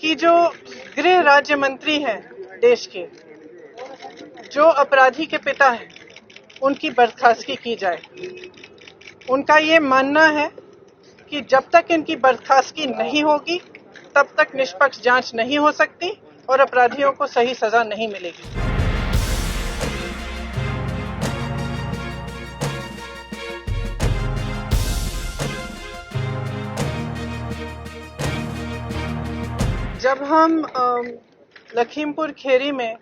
कि जो गृह राज्य मंत्री हैं देश के, जो अपराधी के पिता हैं, उनकी बर्खास्तगी की जाए। उनका ये मानना है कि जब तक इनकी बर्खास्तगी नहीं होगी तब तक निष्पक्ष जांच नहीं हो सकती और अपराधियों को सही सजा नहीं मिलेगी। जब हम लखीमपुर खेरी में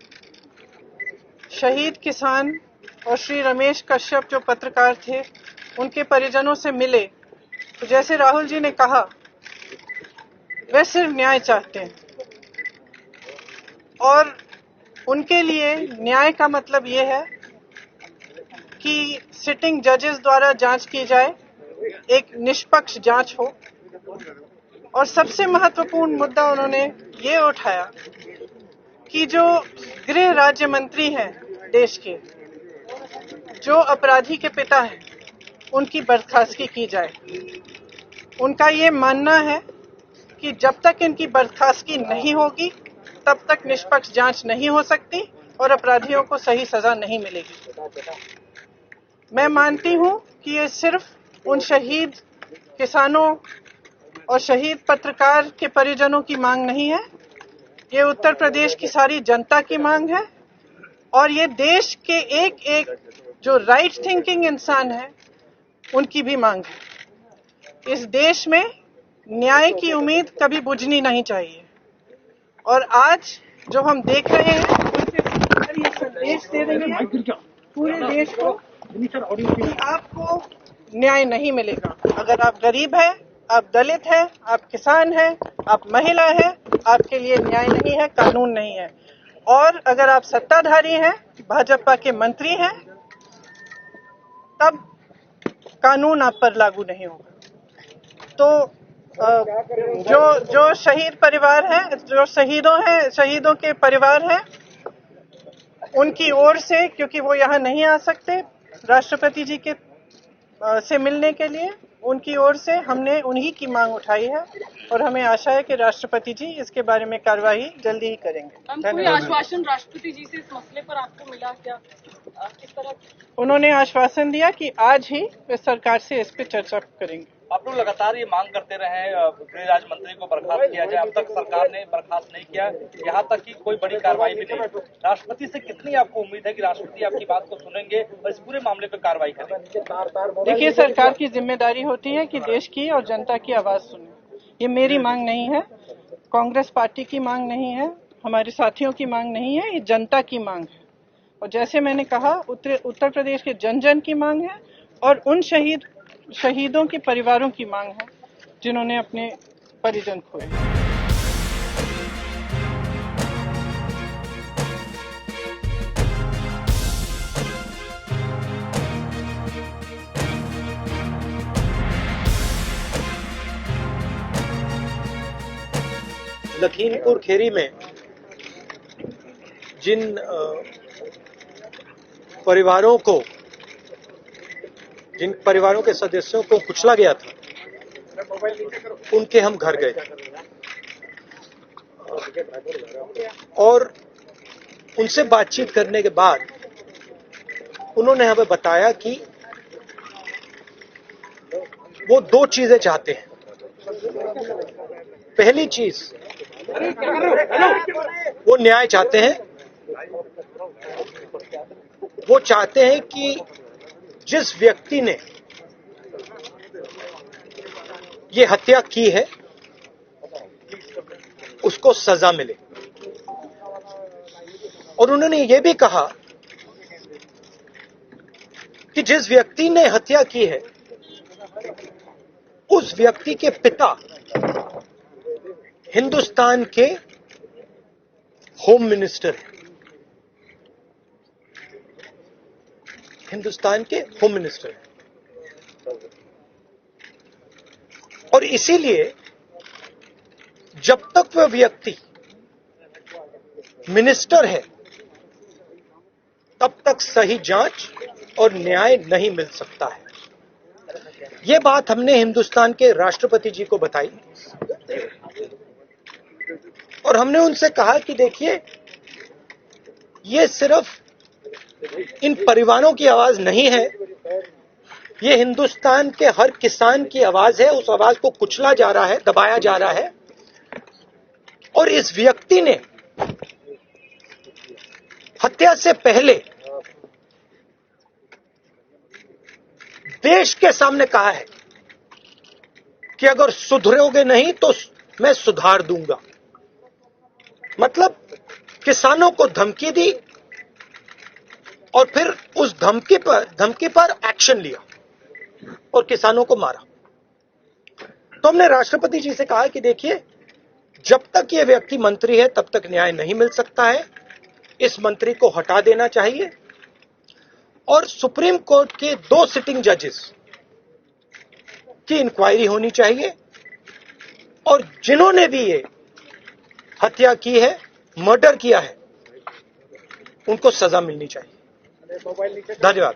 शहीद किसान और श्री रमेश कश्यप जो पत्रकार थे उनके परिजनों से मिले, तो जैसे राहुल जी ने कहा, वे सिर्फ न्याय चाहते हैं और उनके लिए न्याय का मतलब ये है कि सिटिंग जजेस द्वारा जांच की जाए, एक निष्पक्ष जांच हो। और सबसे महत्वपूर्ण मुद्दा उन्होंने ये उठाया कि जो गृह राज्य मंत्री हैं देश के, जो अपराधी के पिता हैं, उनकी बर्खास्तगी की जाए। उनका ये मानना है कि जब तक इनकी बर्खास्तगी नहीं होगी तब तक निष्पक्ष जांच नहीं हो सकती और अपराधियों को सही सजा नहीं मिलेगी। मैं मानती हूं कि ये सिर्फ उन शहीद किसानों और शहीद पत्रकार के परिजनों की मांग नहीं है, ये उत्तर प्रदेश की सारी जनता की मांग है और ये देश के एक एक जो राइट थिंकिंग इंसान है उनकी भी मांग है। इस देश में न्याय की उम्मीद कभी बुझनी नहीं चाहिए और आज जो हम देख रहे हैं उससे ये संदेश दे रही है पूरे देश को कि आपको न्याय नहीं मिलेगा। अगर आप गरीब हैं, आप दलित हैं, आप किसान हैं, आप महिला हैं, आपके लिए न्याय नहीं है, कानून नहीं है। और अगर आप सत्ताधारी हैं, भाजपा के मंत्री हैं, तब कानून आप पर लागू नहीं होगा। तो जो शहीद परिवार हैं, जो शहीदों के परिवार हैं, उनकी ओर से, क्योंकि वो यहाँ नहीं आ सकते राष्ट्रपति जी के से मिलने के लिए, उनकी ओर से हमने उन्हीं की मांग उठाई है और हमें आशा है कि राष्ट्रपति जी इसके बारे में कार्रवाई जल्दी ही करेंगे। कोई आश्वासन राष्ट्रपति जी से इस मसले पर आपको मिला क्या? किस तरह? उन्होंने आश्वासन दिया कि आज ही वे सरकार से इस पर चर्चा करेंगे। आप लोग लगातार ये मांग करते रहे गृह राज्य मंत्री को बर्खास्त किया जाए, अब तक सरकार ने बर्खास्त नहीं किया, यहाँ तक कि कोई बड़ी कार्रवाई भी नहीं। राष्ट्रपति से कितनी आपको उम्मीद है कि राष्ट्रपति आपकी बात को सुनेंगे और इस पूरे मामले पर कार्रवाई करेंगे? देखिए, सरकार की जिम्मेदारी होती है कि देश की और जनता की आवाज सुने। ये मेरी मांग नहीं है, कांग्रेस पार्टी की मांग नहीं है, हमारे साथियों की मांग नहीं है, ये जनता की मांग है। और जैसे मैंने कहा, उत्तर प्रदेश के जन जन की मांग है और उन शहीदों के परिवारों की मांग है जिन्होंने अपने परिजन खोए। लखीमपुर खेरी में जिन परिवारों के सदस्यों को कुचला गया था, उनके हम घर गए और उनसे बातचीत करने के बाद उन्होंने हमें बताया कि वो दो चीजें चाहते हैं। पहली चीज, वो न्याय चाहते हैं। वो चाहते हैं कि जिस व्यक्ति ने ये हत्या की है उसको सजा मिले। और उन्होंने ये भी कहा कि जिस व्यक्ति ने हत्या की है उस व्यक्ति के पिता हिंदुस्तान के होम मिनिस्टर हैं। हिंदुस्तान के होम मिनिस्टर हैं और इसीलिए जब तक वह व्यक्ति मिनिस्टर है तब तक सही जांच और न्याय नहीं मिल सकता है। ये बात हमने हिंदुस्तान के राष्ट्रपति जी को बताई और हमने उनसे कहा कि देखिए, ये सिर्फ इन परिवारों की आवाज नहीं है, ये हिंदुस्तान के हर किसान की आवाज है। उस आवाज को कुचला जा रहा है, दबाया जा रहा है, और इस व्यक्ति ने हत्या से पहले देश के सामने कहा है कि अगर सुधरोगे नहीं तो मैं सुधार दूंगा। मतलब किसानों को धमकी दी और फिर उस धमकी पर एक्शन लिया और किसानों को मारा। तो हमने राष्ट्रपति जी से कहा कि देखिए, जब तक ये व्यक्ति मंत्री है तब तक न्याय नहीं मिल सकता है, इस मंत्री को हटा देना चाहिए और सुप्रीम कोर्ट के 2 सिटिंग जजेस की इंक्वायरी होनी चाहिए और जिन्होंने भी ये हत्या की है, मर्डर किया है, उनको सजा मिलनी चाहिए। धन्यवाद।